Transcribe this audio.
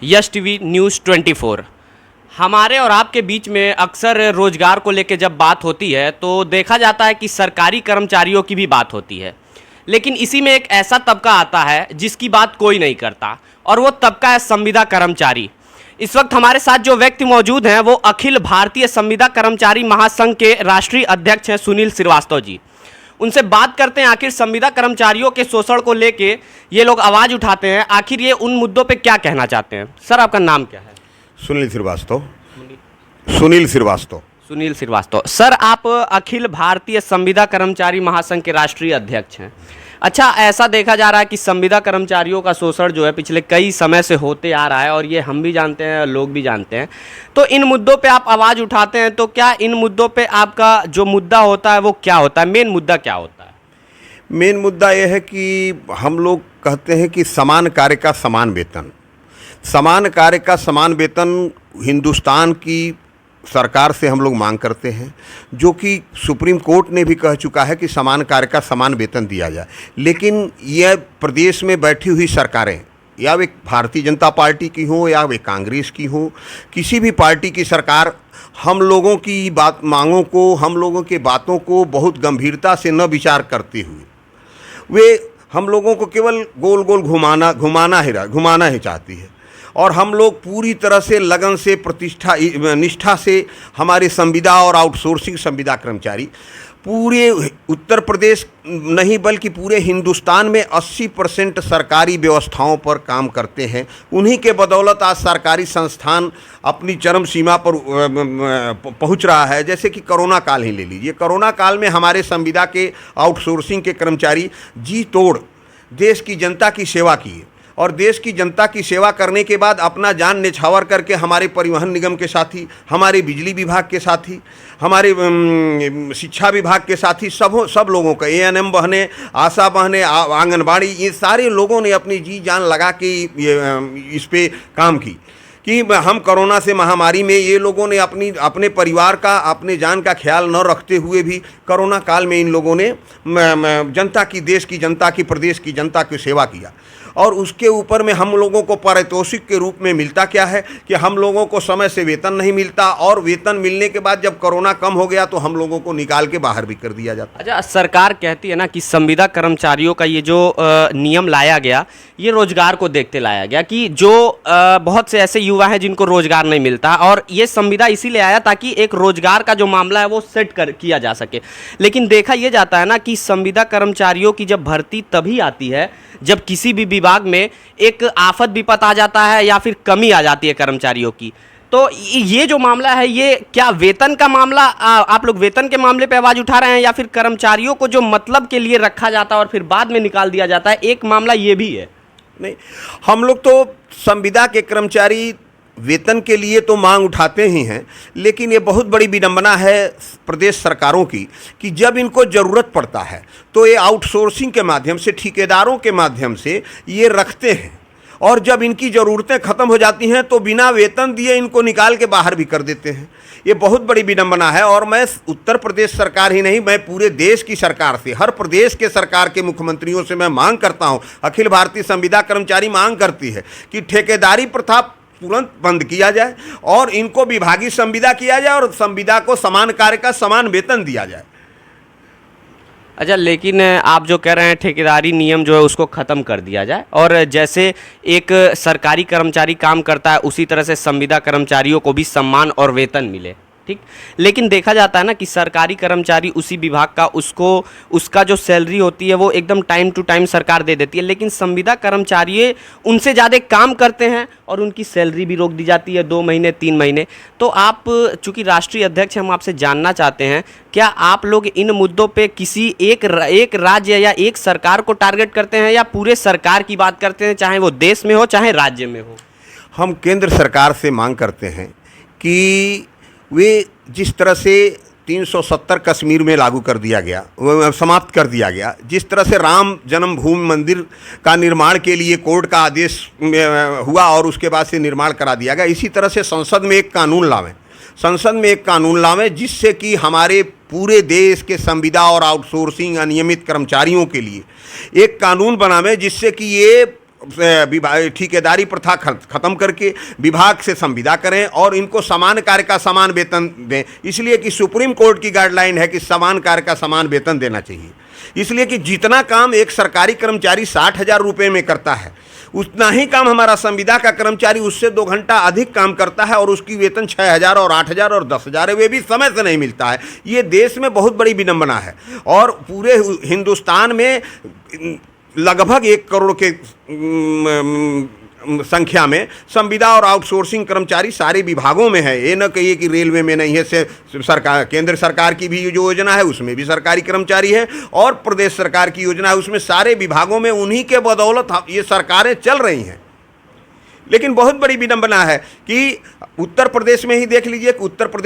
यश TV news 24। हमारे और आपके बीच में अक्सर रोजगार को लेकर जब बात होती है तो देखा जाता है कि सरकारी कर्मचारियों की भी बात होती है, लेकिन इसी में एक ऐसा तबका आता है जिसकी बात कोई नहीं करता, और वो तबका है संविदा कर्मचारी। इस वक्त हमारे साथ जो व्यक्ति मौजूद हैं वो अखिल भारतीय संविदा कर्मचारी महासंघ के राष्ट्रीय अध्यक्ष हैं सुनील श्रीवास्तव जी। उनसे बात करते हैं आखिर संविदा कर्मचारियों के शोषण को लेके ये लोग आवाज़ उठाते हैं, आखिर ये उन मुद्दों पे क्या कहना चाहते हैं। सर, आपका नाम क्या है? सुनील श्रीवास्तव। सुनील श्रीवास्तव। सुनील श्रीवास्तव। सर, आप अखिल भारतीय संविदा कर्मचारी महासंघ के राष्ट्रीय अध्यक्ष हैं। अच्छा, ऐसा देखा जा रहा है कि संविदा कर्मचारियों का शोषण जो है पिछले कई समय से होते आ रहा है, और ये हम भी जानते हैं, लोग भी जानते हैं। तो इन मुद्दों पे आप आवाज़ उठाते हैं, तो क्या इन मुद्दों पे आपका जो मुद्दा होता है वो क्या होता है? मेन मुद्दा क्या होता है? मेन मुद्दा यह है कि हम लोग कहते हैं कि समान कार्य का समान वेतन। समान कार्य का समान वेतन हिंदुस्तान की सरकार से हम लोग मांग करते हैं, जो कि सुप्रीम कोर्ट ने भी कह चुका है कि समान कार्य का समान वेतन दिया जाए। लेकिन यह प्रदेश में बैठी हुई सरकारें, या वे भारतीय जनता पार्टी की हों या वे कांग्रेस की हों, किसी भी पार्टी की सरकार हम लोगों की बात मांगों को, हम लोगों के बातों को बहुत गंभीरता से न विचार करते हुए वे हम लोगों को केवल गोल गोल घुमाना ही चाहती है। और हम लोग पूरी तरह से लगन से, प्रतिष्ठा, निष्ठा से हमारे संविदा और आउटसोर्सिंग संविदा कर्मचारी पूरे उत्तर प्रदेश नहीं बल्कि पूरे हिंदुस्तान में 80% सरकारी व्यवस्थाओं पर काम करते हैं। उन्हीं के बदौलत आज सरकारी संस्थान अपनी चरम सीमा पर पहुंच रहा है। जैसे कि कोरोना काल ही ले लीजिए। कोरोना काल में हमारे संविदा के आउटसोर्सिंग के कर्मचारी जी तोड़ देश की जनता की सेवा किए, और देश की जनता की सेवा करने के बाद अपना जान न्यौछावर करके हमारे परिवहन निगम के साथी, हमारे बिजली विभाग के साथी, हमारे शिक्षा विभाग के साथी, सब लोगों का, एएनएम बहनें, आशा बहनें, आंगनबाड़ी, ये सारे लोगों ने अपनी जी जान लगा के इस पे काम की कि हम कोरोना से महामारी में ये लोगों ने अपने परिवार का, अपने जान का ख्याल न रखते हुए भी कोरोना काल में इन लोगों ने जनता की, देश की जनता की, प्रदेश की जनता की सेवा किया। और उसके ऊपर में हम लोगों को पारितोषिक के रूप में मिलता क्या है कि हम लोगों को समय से वेतन नहीं मिलता, और वेतन मिलने के बाद जब कोरोना कम हो गया तो हम लोगों को निकाल के बाहर भी कर दिया जाता। अच्छा, सरकार कहती है ना कि संविदा कर्मचारियों का ये जो नियम लाया गया, ये रोजगार को देखते लाया गया, कि जो बहुत से ऐसे युवा हैं जिनको रोजगार नहीं मिलता, और ये संविदा इसीलिए आया ताकि एक रोजगार का जो मामला है वो सेट किया जा सके। लेकिन देखा यह जाता है ना कि संविदा कर्मचारियों की जब भर्ती तभी आती है जब किसी भी विभाग में एक आफत विपत आ जाता है या फिर कमी आ जाती है कर्मचारियों की। तो ये जो मामला है, ये क्या वेतन का मामला, आप लोग वेतन के मामले पे आवाज़ उठा रहे हैं, या फिर कर्मचारियों को जो मतलब के लिए रखा जाता है और फिर बाद में निकाल दिया जाता है, एक मामला ये भी है? नहीं, हम लोग तो संविदा के कर्मचारी वेतन के लिए तो मांग उठाते ही हैं, लेकिन ये बहुत बड़ी विडंबना है प्रदेश सरकारों की कि जब इनको ज़रूरत पड़ता है तो ये आउटसोर्सिंग के माध्यम से, ठेकेदारों के माध्यम से ये रखते हैं, और जब इनकी ज़रूरतें ख़त्म हो जाती हैं तो बिना वेतन दिए इनको निकाल के बाहर भी कर देते हैं। ये बहुत बड़ी विडंबना है। और मैं उत्तर प्रदेश सरकार ही नहीं, मैं पूरे देश की सरकार से, हर प्रदेश के सरकार के मुख्यमंत्रियों से मैं मांग करता हूँ, अखिल भारतीय संविदा कर्मचारी मांग करती है कि ठेकेदारी प्रथा तुरंत बंद किया जाए और इनको विभागीय संविदा किया जाए, और संविदा को समान कार्य का समान वेतन दिया जाए। अच्छा, लेकिन आप जो कह रहे हैं ठेकेदारी नियम जो है उसको ख़त्म कर दिया जाए, और जैसे एक सरकारी कर्मचारी काम करता है उसी तरह से संविदा कर्मचारियों को भी सम्मान और वेतन मिले, ठीक। लेकिन देखा जाता है ना कि सरकारी कर्मचारी उसी विभाग का, उसका जो सैलरी होती है वो एकदम टाइम टू टाइम सरकार दे देती है, लेकिन संविदा कर्मचारी उनसे ज़्यादा काम करते हैं और उनकी सैलरी भी रोक दी जाती है 2 महीने 3 महीने। तो आप चूँकि राष्ट्रीय अध्यक्ष, हम आपसे जानना चाहते हैं, क्या आप लोग इन मुद्दों पे किसी एक राज्य या एक सरकार को टारगेट करते हैं, या पूरे सरकार की बात करते हैं, चाहे वो देश में हो चाहे राज्य में हो? हम केंद्र सरकार से मांग करते हैं कि वे जिस तरह से 370 कश्मीर में लागू कर दिया गया, समाप्त कर दिया गया, जिस तरह से राम जन्मभूमि मंदिर का निर्माण के लिए कोर्ट का आदेश हुआ और उसके बाद से निर्माण करा दिया गया, इसी तरह से संसद में एक कानून लावें जिससे कि हमारे पूरे देश के संविदा और आउटसोर्सिंग अनियमित कर्मचारियों के लिए एक कानून बनावें, जिससे कि ये ठेकेदारी प्रथा खत्म करके विभाग से संविदा करें और इनको समान कार्य का समान वेतन दें। इसलिए कि सुप्रीम कोर्ट की गाइडलाइन है कि समान कार्य का समान वेतन देना चाहिए। इसलिए कि जितना काम एक सरकारी कर्मचारी 60,000 रुपये में करता है, उतना ही काम हमारा संविदा का कर्मचारी उससे 2 घंटा अधिक काम करता है और उसकी वेतन 6,000 और 8,000 और 10,000 है, वे भी समय से नहीं मिलता है। ये देश में बहुत बड़ी विडंबना है और पूरे हिंदुस्तान में लगभग 1 करोड़ के संख्या में संविदा और आउटसोर्सिंग कर्मचारी सारे विभागों में है। ये न कहिए कि रेलवे में नहीं है, से सरकार, केंद्र सरकार की भी जो योजना है उसमें भी सरकारी कर्मचारी है और प्रदेश सरकार की योजना है उसमें सारे विभागों में उन्हीं के बदौलत ये सरकारें चल रही हैं। लेकिन बहुत बड़ी विडंबना है कि उत्तर प्रदेश में ही देख लीजिए कि उत्तर प्रदेश